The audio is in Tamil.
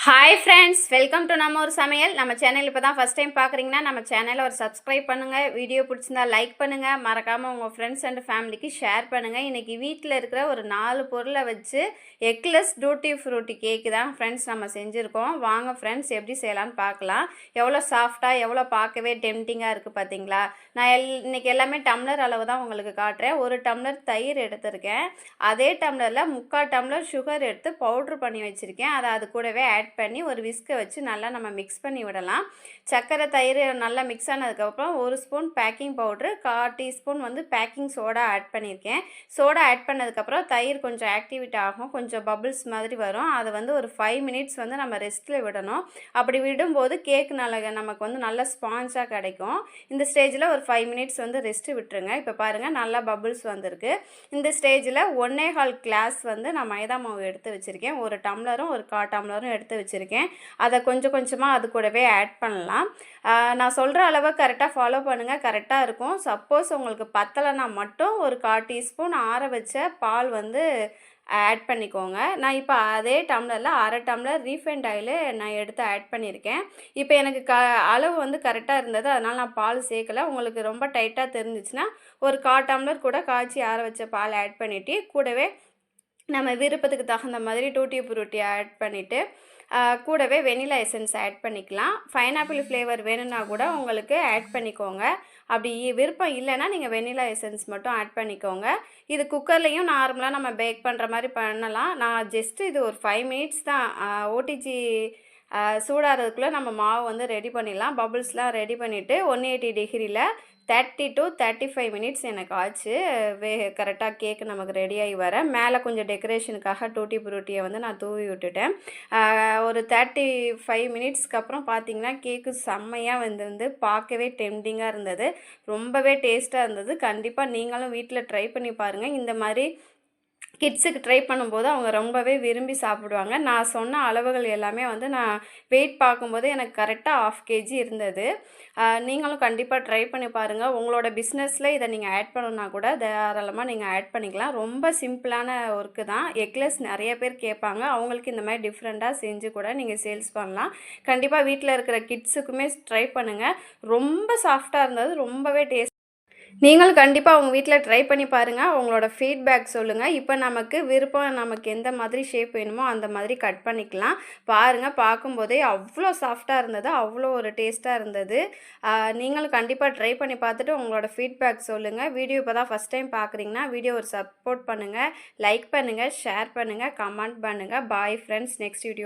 ஹாய் ஃப்ரெண்ட்ஸ், வெல்கம் டு நம்ம ஒரு சமையல். நம்ம சேனல் இப்போ தான் ஃபஸ்ட் டைம் பார்க்குறீங்கன்னா நம்ம சேனலை ஒரு சப்ஸ்கிரைப் பண்ணுங்கள். வீடியோ பிடிச்சிருந்தா லைக் பண்ணுங்கள். மறக்காமல் உங்கள் ஃப்ரெண்ட்ஸ் அண்ட் ஃபேமிலிக்கு ஷேர் பண்ணுங்கள். இன்றைக்கி வீட்டில் இருக்கிற ஒரு 4 பொருளை வச்சு எக்லெஸ் டூட்டி ஃப்ரூட்டி கேக்கு தான் ஃப்ரெண்ட்ஸ் நம்ம செஞ்சுருக்கோம். வாங்க ஃப்ரெண்ட்ஸ், எப்படி செய்யலான்னு பார்க்கலாம். எவ்வளோ சாஃப்டாக, எவ்வளோ பார்க்கவே டெம்டிங்காக இருக்குது பார்த்தீங்களா. நான் இன்றைக்கி எல்லாமே டம்ளர் அளவு தான் உங்களுக்கு காட்டுறேன். ஒரு டம்ளர் தயிர் எடுத்திருக்கேன். அதே டம்ளரில் 3/4 டம்ளர் சுகர் எடுத்து பவுட்ரு பண்ணி வச்சுருக்கேன். அதை அது கூடவே ஆட் பண்ணி ஒரு விஸ்கை வச்சு நல்லா நம்ம மிக்ஸ் பண்ணி விடலாம். சர்க்கரை தயிர் நல்லா மிக்ஸ் ஆனதுக்கப்புறம் 1 ஸ்பூன் பேக்கிங் பவுட்ரு, 1/4 டீஸ்பூன் வந்து பேக்கிங் சோடா ஆட் பண்ணியிருக்கேன். சோடா ஆட் பண்ணதுக்கப்புறம் தயிர் கொஞ்சம் ஆக்டிவேட் ஆகும், கொஞ்சம் பபிள்ஸ் மாதிரி வரும். அதை வந்து ஒரு 5 மினிட்ஸ் வந்து நம்ம ரெஸ்ட்டில் விடணும். அப்படி விடும்போது கேக் நமக்கு வந்து நல்லா ஸ்பான்ஸாக கிடைக்கும். இந்த ஸ்டேஜில் ஒரு 5 மினிட்ஸ் வந்து ரெஸ்ட்டு விட்டுருங்க. இப்போ பாருங்கள், நல்லா பபிள்ஸ் வந்திருக்கு. இந்த ஸ்டேஜில் 1/4 கிளாஸ் வந்து நான் மைதா மாவு எடுத்து வச்சுருக்கேன். ஒரு டம்ளரும் ஒரு 1/4 டம்ளரும் எடுத்து வச்சுருக்கேன். அதை கொஞ்சம் கொஞ்சமாக அது கூடவே ஆட் பண்ணலாம். நான் சொல்கிற அளவை கரெக்டாக ஃபாலோ பண்ணுங்கள், கரெக்டாக இருக்கும். சப்போஸ் உங்களுக்கு பத்தலைன்னா மட்டும் ஒரு 1/4 டீஸ்பூன் ஆற வச்ச பால் வந்து ஆட் பண்ணிக்கோங்க. நான் இப்போ அதே டம்ளரில் 1/2 டம்ளர் ரீஃபைண்ட் ஆயிலு நான் எடுத்து ஆட் பண்ணியிருக்கேன். இப்போ எனக்கு அளவு வந்து கரெக்டாக இருந்தது, அதனால் நான் பால் சேர்க்கலை. உங்களுக்கு ரொம்ப டைட்டாக தெரிஞ்சிச்சுன்னா ஒரு 1/4 டம்ளர் கூட காய்ச்சி ஆற வச்ச பால் ஆட் பண்ணிவிட்டு கூடவே நம்ம விருப்பத்துக்கு தகுந்த மாதிரி டூட்டி ஃப்ரூட்டி ஆட் பண்ணிவிட்டு கூடவே வெனிலா எசன்ஸ் ஆட் பண்ணிக்கலாம். பைனாப்பிள் ஃப்ளேவர் வேணும்னா கூட உங்களுக்கு ஆட் பண்ணிக்கோங்க. அப்படி விருப்பம் இல்லைன்னா நீங்கள் வெனிலா எசன்ஸ் மட்டும் ஆட் பண்ணிக்கோங்க. இது குக்கர்லேயும் நார்மலாக நம்ம பேக் பண்ணுற மாதிரி பண்ணலாம். நான் ஜஸ்ட்டு இது ஒரு 5 மினிட்ஸ் தான், ஓடிஜி சூடாகிறதுக்குள்ளே நம்ம மாவு வந்து ரெடி பண்ணிடலாம். பபுள்ஸ்லாம் ரெடி பண்ணிவிட்டு 180 டிகிரியில் 30 to 35 மினிட்ஸ் எனக்கு ஆச்சு. கரெக்டாக கேக்கு நமக்கு ரெடியாகி வர. மேலே கொஞ்சம் டெக்கரேஷனுக்காக டூட்டி ஃப்ரூட்டியை வந்து நான் தூவி விட்டுட்டேன். ஒரு 35 மினிட்ஸ்க்கு அப்புறம் பார்த்திங்கன்னா கேக்கு செம்மையாக வந்து பார்க்கவே டெம்டிங்காக இருந்தது. ரொம்பவே டேஸ்ட்டாக இருந்தது. கண்டிப்பாக நீங்களும் வீட்டில் ட்ரை பண்ணி பாருங்கள். இந்த மாதிரி கிட்ஸுக்கு ட்ரை பண்ணும்போது அவங்க ரொம்பவே விரும்பி சாப்பிடுவாங்க. நான் சொன்ன அளவுகள் எல்லாமே வந்து நான் வெயிட் பார்க்கும்போது எனக்கு கரெக்டாக 1/2 kg இருந்தது. நீங்களும் கண்டிப்பாக ட்ரை பண்ணி பாருங்கள். உங்களோட பிஸ்னஸில் இதை நீங்கள் ஆட் பண்ணணுன்னா கூட தாராளமாக நீங்கள் ஆட் பண்ணிக்கலாம். ரொம்ப சிம்பிளான ஒர்க்கு தான். எக்லெஸ் நிறைய பேர் கேட்பாங்க. அவங்களுக்கு இந்த மாதிரி டிஃப்ரெண்ட்டாக செஞ்சு கூட நீங்கள் சேல்ஸ் பண்ணலாம். கண்டிப்பாக வீட்டில் இருக்கிற கிட்ஸுக்குமே ட்ரை பண்ணுங்கள். ரொம்ப சாஃப்டாக இருந்தது, ரொம்பவே டேஸ்ட். நீங்களும் கண்டிப்பாக உங்கள் வீட்டில் ட்ரை பண்ணி பாருங்கள். உங்களோட ஃபீட்பேக் சொல்லுங்கள். இப்போ நமக்கு விருப்பம், நமக்கு எந்த மாதிரி ஷேப் வேணுமோ அந்த மாதிரி கட் பண்ணிக்கலாம். பாருங்கள், பார்க்கும்போதே அவ்வளோ சாஃப்டாக இருந்தது, அவ்வளோ ஒரு டேஸ்ட்டாக இருந்தது. நீங்களும் கண்டிப்பாக ட்ரை பண்ணி பார்த்துட்டு உங்களோட ஃபீட்பேக் சொல்லுங்கள். வீடியோ இப்போ தான் ஃபஸ்ட் டைம் பார்க்குறீங்கன்னா வீடியோ ஒரு சப்போர்ட் பண்ணுங்கள், லைக் பண்ணுங்கள், ஷேர் பண்ணுங்கள், கமெண்ட் பண்ணுங்கள். Bye friends, next video